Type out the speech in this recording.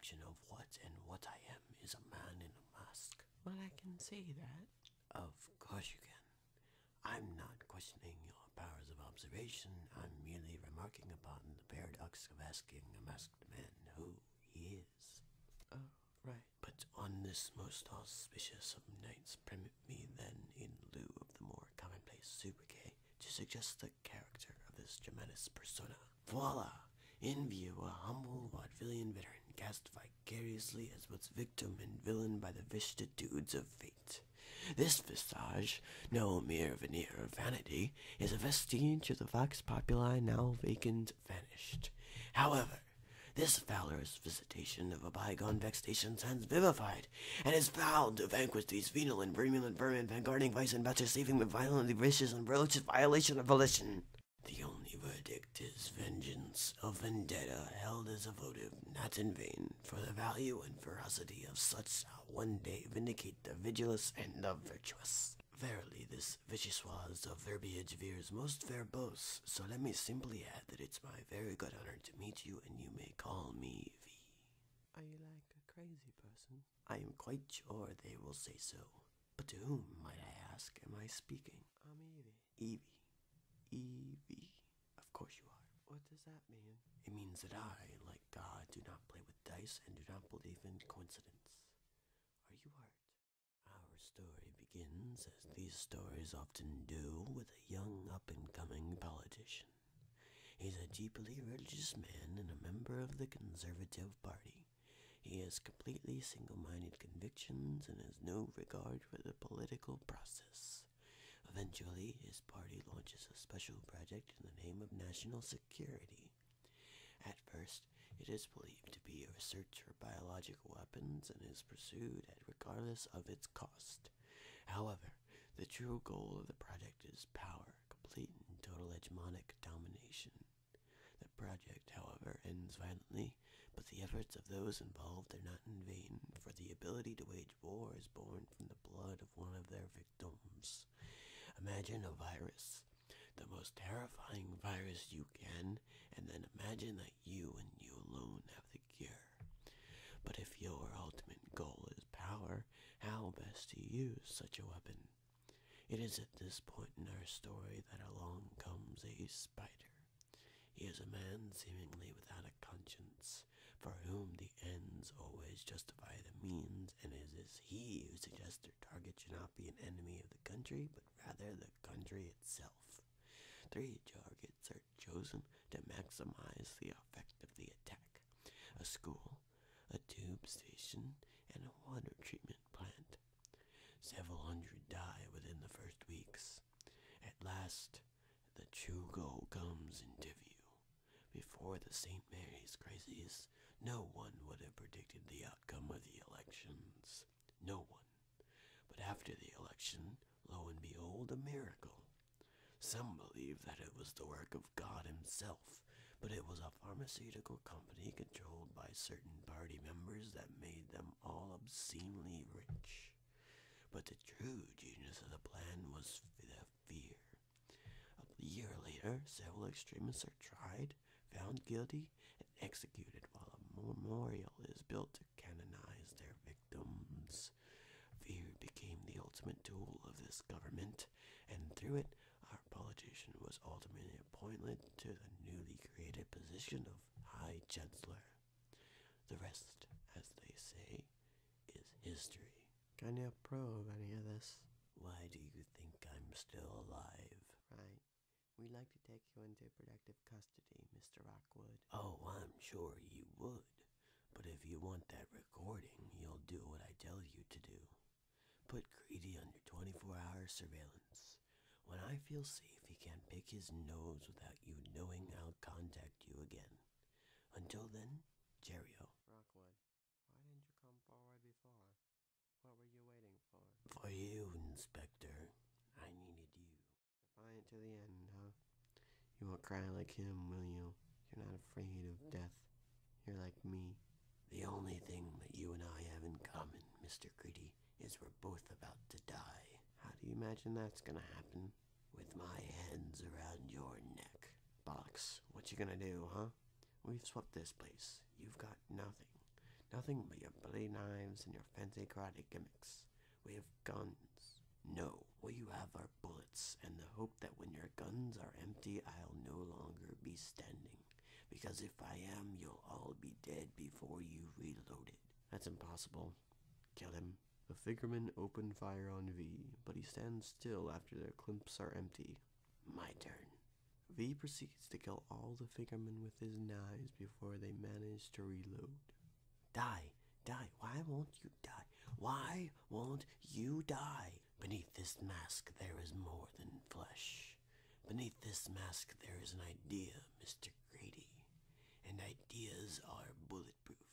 reflection of what I am is a man in a mask. Well, I can see that. Of course you can. I'm not questioning your powers of observation. I'm merely remarking upon the paradox of asking a masked man who he is. Oh, right. But on this most auspicious of nights, permit me then, in lieu of the more commonplace sobriquet, to suggest the character of this Germanus persona. Voila! In view, a humble vaudevillian veteran, cast vicariously as both victim and villain by the vicissitudes of fate. This visage, no mere veneer of vanity, is a vestige of the vox populi now vacant vanished. However, this valorous visitation of a bygone vexation stands vivified, and is vowed to vanquish these venal and virulent vermin, vanguarding vice and vouchsafing with violently vicious and ferocious violation of volition. The only verdict is vengeance, of vendetta, held as a votive, not in vain, for the value and ferocity of such shall one day vindicate the vigilous and the virtuous. Verily, this vichyssoise of verbiage veers most verbose, so let me simply add that it's my very good honor to meet you, and you may call me V. Are you like a crazy person? I am quite sure they will say so. But to whom, might I ask, am I speaking? I'm Evey. Evey. Evey. Of course you are. What does that mean? It means that I, like God, do not play with dice and do not believe in coincidence. Are you hurt? Our story begins, as these stories often do, with a young up-and-coming politician. He's a deeply religious man and a member of the Conservative Party. He has completely single-minded convictions and has no regard for the political process. Eventually, his party launches a special project in the name of national security. At first, it is believed to be a research for biological weapons and is pursued regardless of its cost. However, the true goal of the project is power, complete and total hegemonic domination. The project, however, ends violently, but the efforts of those involved are not in vain, for the ability to wage war is born from the blood of one of their victims. Imagine a virus, the most terrifying virus you can, and then imagine that you and you alone have the cure. But if your ultimate goal is power, how best to use such a weapon? It is at this point in our story that along comes a spider. He is a man seemingly without a conscience, for whom the ends always justify the means, and it is he who suggests their target should not be an enemy of the country, but rather the country itself. 3 targets are chosen to maximize the effect of the attack: a school, a tube station, and a water treatment plant. Several hundred die within the first weeks. At last, the true goal comes into view. Before the St. Mary's crises, no one would have predicted the outcome of the elections. No one. But after the election, lo and behold, a miracle. Some believe that it was the work of God himself, but it was a pharmaceutical company controlled by certain party members that made them all obscenely rich. But the true genius of the plan was the fear. A year later, several extremists are tried, found guilty, and executed, while a memorial is built to canonize their victims. Fear became the ultimate tool of this government, and through it, our politician was ultimately appointed to the newly created position of High Chancellor. The rest, as they say, is history. Kinda pro of any of this. Why do you think I'm still alive? Right. We'd like to take you into protective custody, Mr. Rockwood. Oh, I'm sure you would. But if you want that recording, you'll do what I tell you to do. Put Greedy under 24-hour surveillance. When I feel safe, he can't pick his nose without you knowing I'll contact you again. Until then, cheerio. Rockwood, why didn't you come forward before? What were you waiting for? For you, Inspector. I needed you. Defiant to the end, huh? You won't cry like him, will you? You're not afraid of death. You're like me. The only thing that you and I have in common, Mr. Greedy, is we're both about to die. How do you imagine that's gonna happen? With my hands around your neck. Bollocks. What you gonna do, huh? We've swept this place. You've got nothing. Nothing but your bloody knives and your fancy karate gimmicks. We have guns. No, what you have are bullets, and the hope that when your guns are empty, I'll no longer be standing. Because if I am, you'll all be dead before you reloaded. That's impossible. Kill him. The figurmen open fire on V, but he stands still after their clips are empty. My turn. V proceeds to kill all the figurmen with his knives before they manage to reload. Die, die, why won't you die? Why won't you die? Beneath this mask there is more than flesh. Beneath this mask there is an idea, Mr. Grady. And ideas are bulletproof.